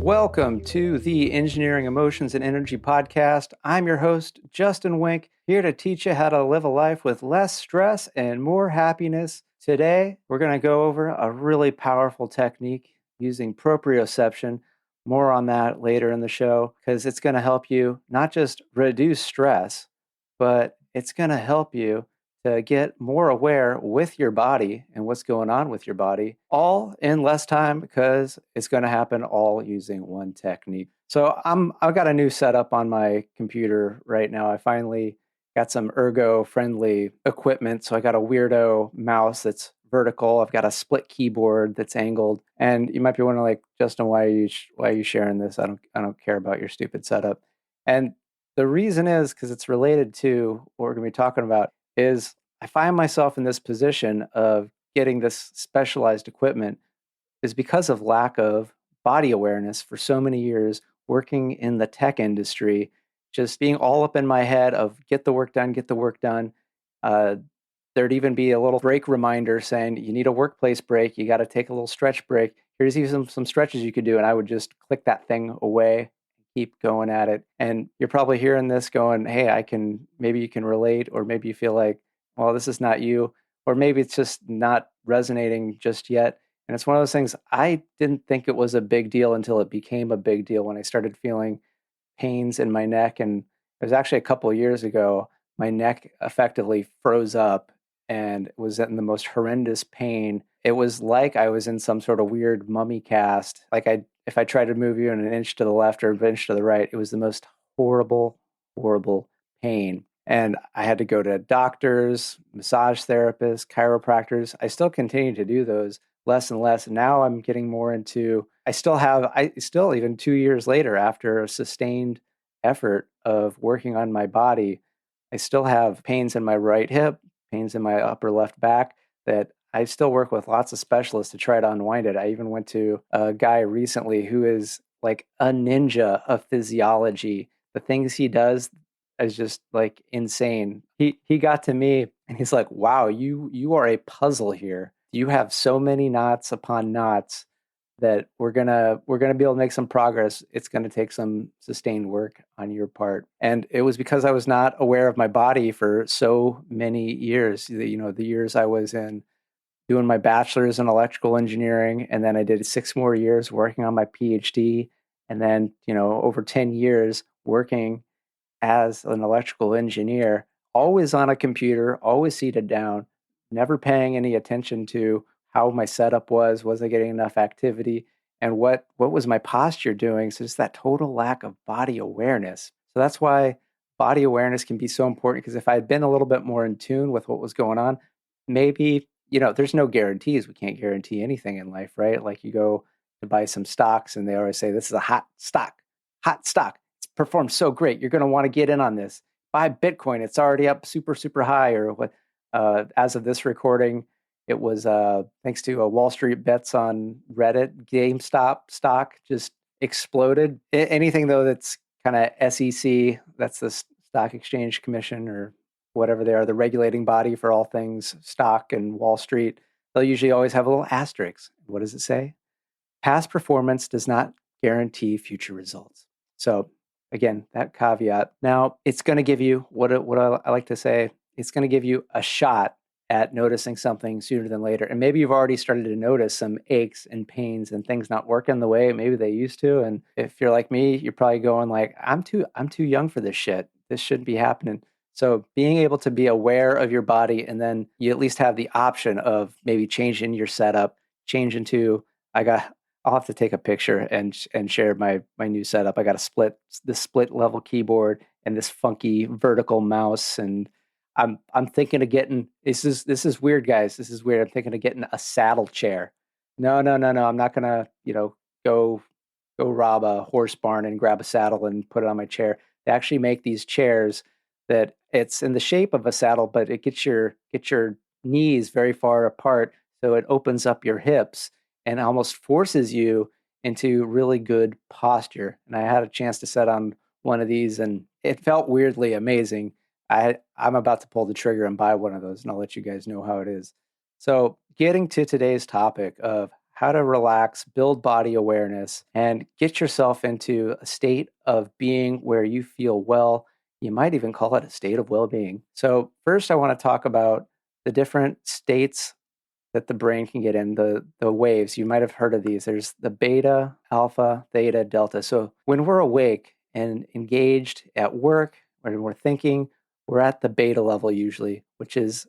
Welcome to the Engineering Emotions and Energy Podcast. I'm your host, Justin Wink, here to teach you how to live a life with less stress and more happiness. Today, we're going to go over a really powerful technique using proprioception. More on that later in the show, because it's going to help you not just reduce stress, but it's going to help you to get more aware with your body and what's going on with your body, all in less time, because it's going to happen all using one technique. So I've got a new setup on my computer right now. I finally got some ergo-friendly equipment. So I got a weirdo mouse that's vertical. I've got a split keyboard that's angled. And you might be wondering, like, Justin, why are you sharing this? I don't care about your stupid setup. And the reason is because it's related to what we're going to be talking about. Is I find myself in this position of getting this specialized equipment is because of lack of body awareness for so many years working in the tech industry, just being all up in my head of get the work done, get the work done. There'd even be a little break reminder saying you need a workplace break, you got to take a little stretch break. Here's even some stretches you could do, and I would just click that thing away, keep going at it. And you're probably hearing this going, hey, maybe you can relate, or maybe you feel like, well, this is not you, or maybe it's just not resonating just yet. And it's one of those things, I didn't think it was a big deal until it became a big deal when I started feeling pains in my neck. And it was actually a couple of years ago, my neck effectively froze up and was in the most horrendous pain. It was like I was in some sort of weird mummy cast. If I tried to move even an inch to the left or an inch to the right, it was the most horrible, horrible pain. And I had to go to doctors, massage therapists, chiropractors. I still continue to do those less and less. Now I'm getting more into, I still even 2 years later, after a sustained effort of working on my body, I still have pains in my right hip, pains in my upper left back that I still work with lots of specialists to try to unwind it. I even went to a guy recently who is like a ninja of physiology. The things he does is just like insane. He got to me and he's like, "Wow, you are a puzzle here. You have so many knots upon knots that we're gonna be able to make some progress. It's gonna take some sustained work on your part." And it was because I was not aware of my body for so many years. The years I was in doing my bachelor's in electrical engineering, and then I did 6 more years working on my Ph.D., and then over 10 years working as an electrical engineer, always on a computer, always seated down, never paying any attention to how my setup was. Was I getting enough activity? And what was my posture doing? So just that total lack of body awareness. So that's why body awareness can be so important, because if I had been a little bit more in tune with what was going on, maybe, there's no guarantees. We can't guarantee anything in life, right? Like you go to buy some stocks and they always say, this is a hot stock. It's performed so great. You're going to want to get in on this. Buy Bitcoin. It's already up super, super high. Or what? As of this recording, it was thanks to Wall Street bets on Reddit, GameStop stock just exploded. Anything though that's kind of SEC, that's the Stock Exchange Commission or whatever they are, the regulating body for all things stock and Wall Street, they'll usually always have a little asterisk. What does it say? Past performance does not guarantee future results. So again, that caveat. Now, it's going to give you what I like to say, it's going to give you a shot at noticing something sooner than later. And maybe you've already started to notice some aches and pains and things not working the way maybe they used to. And if you're like me, you're probably going like, I'm too young for this shit. This shouldn't be happening. So being able to be aware of your body, and then you at least have the option of maybe changing your setup, change into, I'll have to take a picture and share my new setup. I got the split level keyboard and this funky vertical mouse, and I'm thinking of getting, this is weird, guys. This is weird. I'm thinking of getting a saddle chair. No. I'm not gonna go rob a horse barn and grab a saddle and put it on my chair. They actually make these chairs that it's in the shape of a saddle, but it gets your knees very far apart, so it opens up your hips and almost forces you into really good posture. And I had a chance to sit on one of these, and it felt weirdly amazing. I'm about to pull the trigger and buy one of those, and I'll let you guys know how it is. So getting to today's topic of how to relax, build body awareness, and get yourself into a state of being where you feel well. You might even call it a state of well-being. So first, I want to talk about the different states that the brain can get in, the waves. You might have heard of these. There's the beta, alpha, theta, delta. So when we're awake and engaged at work, when we're thinking, we're at the beta level usually, which is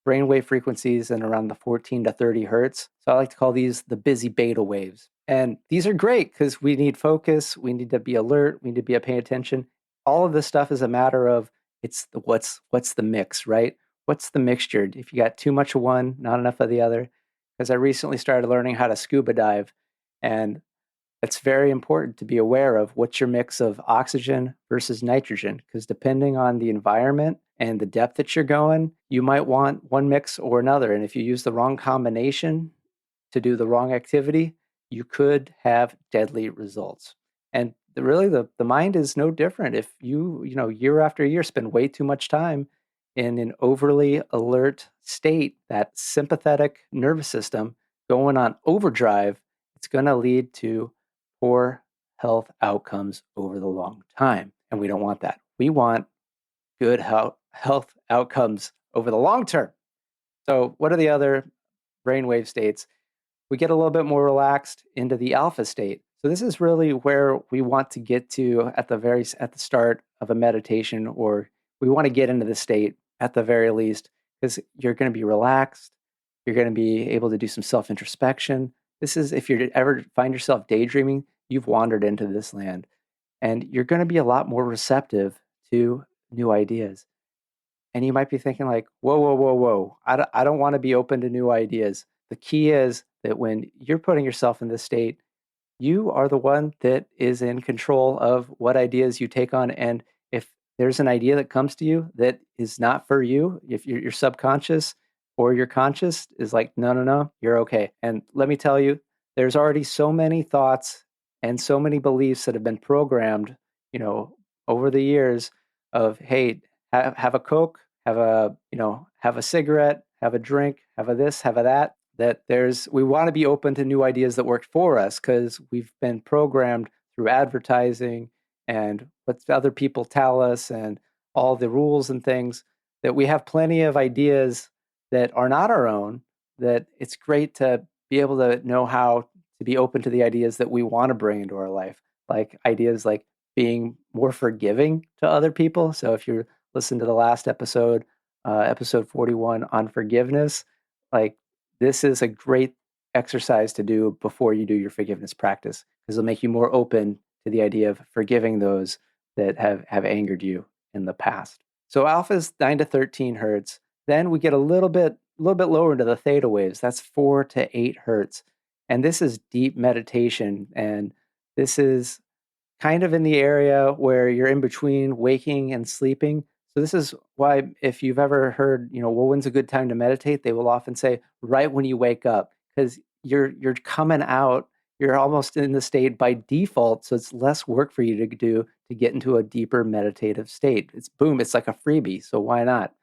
brainwave frequencies in around the 14 to 30 hertz. So I like to call these the busy beta waves. And these are great because we need focus, we need to be alert, we need to be paying attention. All of this stuff is a matter of what's the mix, right? What's the mixture? If you got too much of one, not enough of the other. Because I recently started learning how to scuba dive, and it's very important to be aware of what's your mix of oxygen versus nitrogen, because depending on the environment and the depth that you're going, you might want one mix or another. And if you use the wrong combination to do the wrong activity, you could have deadly results. And the mind is no different. If year after year spend way too much time in an overly alert state, that sympathetic nervous system going on overdrive, it's going to lead to poor health outcomes over the long time. And we don't want that. We want good health outcomes over the long term. So, what are the other brainwave states? We get a little bit more relaxed into the alpha state. So, this is really where we want to get to at the start of a meditation, or we want to get into the state at the very least, because you're going to be relaxed. You're going to be able to do some self introspection. This is if you ever find yourself daydreaming, you've wandered into this land, and you're going to be a lot more receptive to new ideas. And you might be thinking like, whoa, whoa, whoa, whoa. I don't want to be open to new ideas. The key is that when you're putting yourself in this state, you are the one that is in control of what ideas you take on. And if there's an idea that comes to you that is not for you, if your subconscious or your conscious is like, no, no, no, you're okay. And let me tell you, there's already so many thoughts and so many beliefs that have been programmed, over the years of, hey, have a Coke, have a cigarette, have a drink, have a this, have a that. We want to be open to new ideas that work for us because we've been programmed through advertising and what other people tell us and all the rules and things that we have plenty of ideas that are not our own, that it's great to be able to know how to be open to the ideas that we want to bring into our life, like ideas like being more forgiving to other people. So if you're listening to the last episode, episode 41 on forgiveness, like this is a great exercise to do before you do your forgiveness practice because it'll make you more open to the idea of forgiving those that have angered you in the past. So alpha is 9 to 13 hertz. Then we get a little bit lower into the theta waves. That's 4 to 8 hertz. And this is deep meditation. And this is kind of in the area where you're in between waking and sleeping. So this is why if you've ever heard, well, when's a good time to meditate? They will often say right when you wake up, because you're coming out, you're almost in the state by default. So it's less work for you to do to get into a deeper meditative state. It's like a freebie. So why not?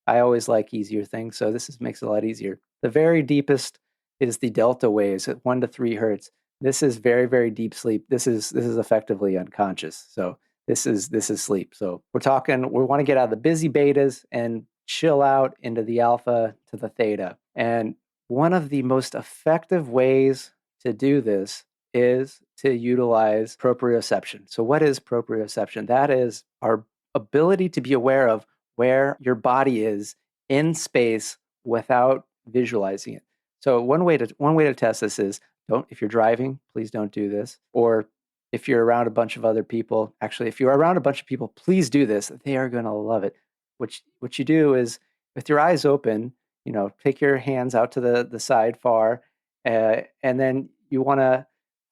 I always like easier things. So makes it a lot easier. The very deepest is the delta waves at 1 to 3 hertz. This is very, very deep sleep. This is effectively unconscious. So this is sleep. So we want to get out of the busy betas and chill out into the alpha to the theta. And one of the most effective ways to do this is to utilize proprioception. So what is proprioception? That is our ability to be aware of where your body is in space without visualizing it. So one way to test this is if you're driving, please don't do this. Or if you're around a bunch of other people, actually, if you're around a bunch of people, please do this. They are going to love it. What you do is with your eyes open, take your hands out to the side far, and then you want to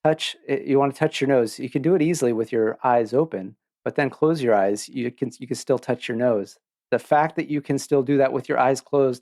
touch your nose. You can do it easily with your eyes open, but then close your eyes. You can still touch your nose. The fact that you can still do that with your eyes closed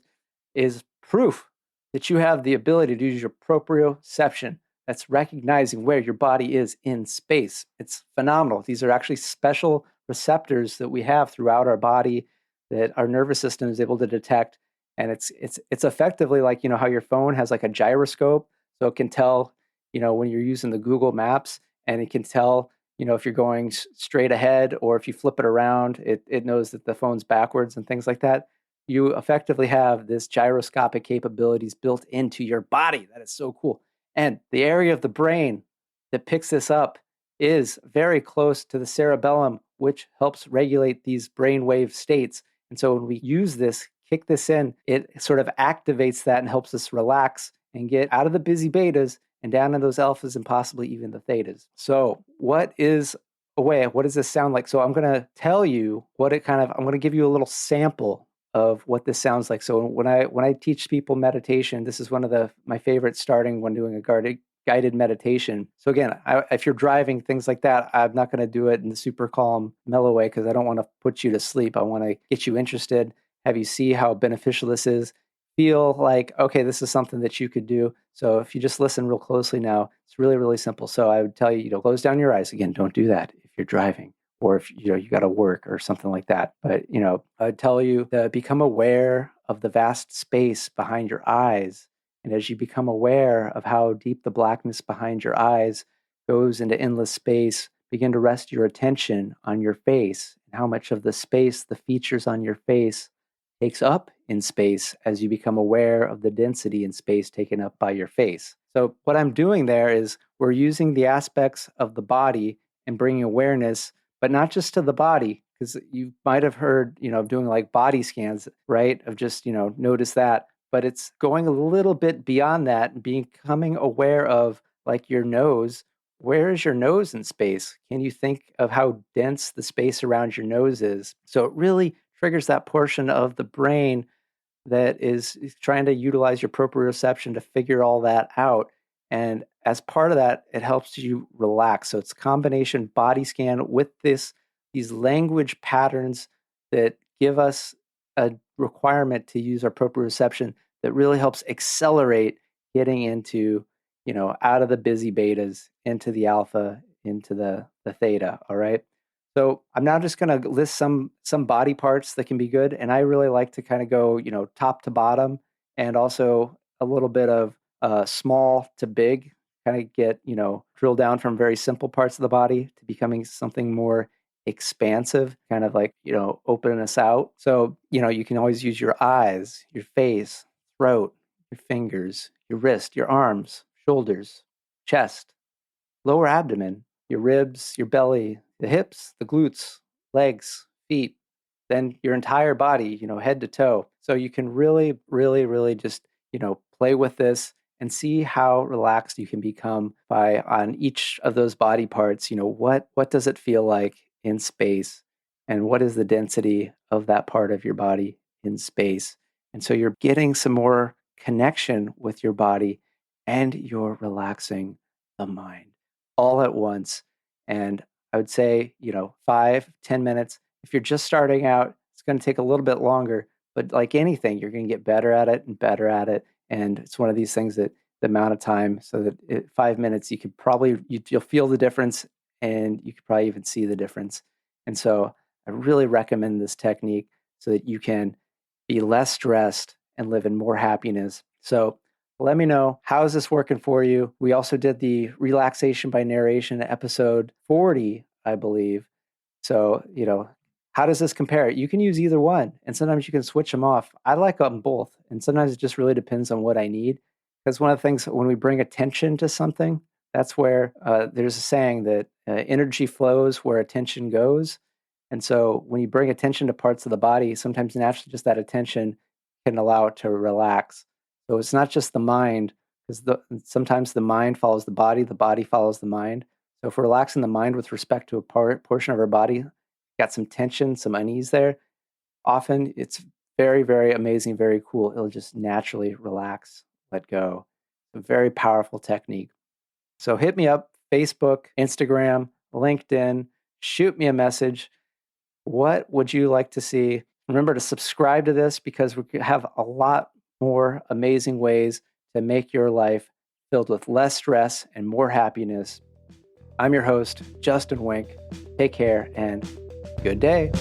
is proof that you have the ability to use your proprioception. That's recognizing where your body is in space. It's phenomenal. These are actually special receptors that we have throughout our body that our nervous system is able to detect. And it's effectively like, how your phone has like a gyroscope. So it can tell, when you're using the Google Maps, and it can tell, if you're going straight ahead, or if you flip it around, it knows that the phone's backwards and things like that. You effectively have this gyroscopic capabilities built into your body. That is so cool. And the area of the brain that picks this up is very close to the cerebellum, which helps regulate these brainwave states. And so when we use this, kick this in, it sort of activates that and helps us relax and get out of the busy betas and down to those alphas and possibly even the thetas. So what does this sound like? So I'm going to tell you I'm going to give you a little sample of what this sounds like. So when I teach people meditation, this is one of my favorites starting when doing a guided meditation. So again, if you're driving, things like that, I'm not going to do it in the super calm, mellow way, because I don't want to put you to sleep. I want to get you interested, have you see how beneficial this is, feel like, okay, this is something that you could do. So if you just listen real closely now, it's really, really simple. So I would tell you, close down your eyes. Again, don't do that if you're driving, or if you got to work or something like that. But I'd tell you to become aware of the vast space behind your eyes. And as you become aware of how deep the blackness behind your eyes goes into endless space, begin to rest your attention on your face and how much of the space, the features on your face, takes up in space as you become aware of the density in space taken up by your face. So what I'm doing there is we're using the aspects of the body and bringing awareness, but not just to the body, because you might have heard, doing like body scans, right? Of just, notice that, but it's going a little bit beyond that and becoming aware of like your nose. Where is your nose in space? Can you think of how dense the space around your nose is? So it really triggers that portion of the brain that is trying to utilize your proprioception to figure all that out. And as part of that, it helps you relax. So it's a combination body scan with these language patterns that give us a requirement to use our proprioception that really helps accelerate getting into, out of the busy betas, into the alpha, into the theta. All right. So I'm now just going to list some body parts that can be good, and I really like to kind of go, top to bottom, and also a little bit of small to big. Kind of get, drill down from very simple parts of the body to becoming something more expansive, kind of like, opening us out. So, you can always use your eyes, your face, throat, your fingers, your wrist, your arms, shoulders, chest, lower abdomen, your ribs, your belly, the hips, the glutes, legs, feet, then your entire body, head to toe. So you can really, really, really just, play with this and see how relaxed you can become by on each of those body parts. What does it feel like in space? And what is the density of that part of your body in space? And so you're getting some more connection with your body, and you're relaxing the mind all at once. And I would say, 5-10 minutes. If you're just starting out, it's going to take a little bit longer, but like anything, you're going to get better at it and better at it. And it's one of these things that the amount of time, so that 5 minutes, you could probably, you'll feel the difference, and you could probably even see the difference. And so I really recommend this technique so that you can be less stressed and live in more happiness. So let me know, how is this working for you? We also did the relaxation by narration episode 40, I believe. So, how does this compare? You can use either one, and sometimes you can switch them off. I like them both, and sometimes it just really depends on what I need. Because one of the things, when we bring attention to something, that's where there's a saying that energy flows where attention goes. And so when you bring attention to parts of the body, sometimes naturally just that attention can allow it to relax. So it's not just the mind, because sometimes the mind follows the body follows the mind. So if we're relaxing the mind with respect to a portion of our body, got some tension, some unease there, often it's very, very amazing, very cool. It'll just naturally relax, let go. A very powerful technique. So hit me up, Facebook, Instagram, LinkedIn, shoot me a message. What would you like to see? Remember to subscribe to this, because we have a lot more amazing ways to make your life filled with less stress and more happiness. I'm your host, Justin Wink. Take care and good day.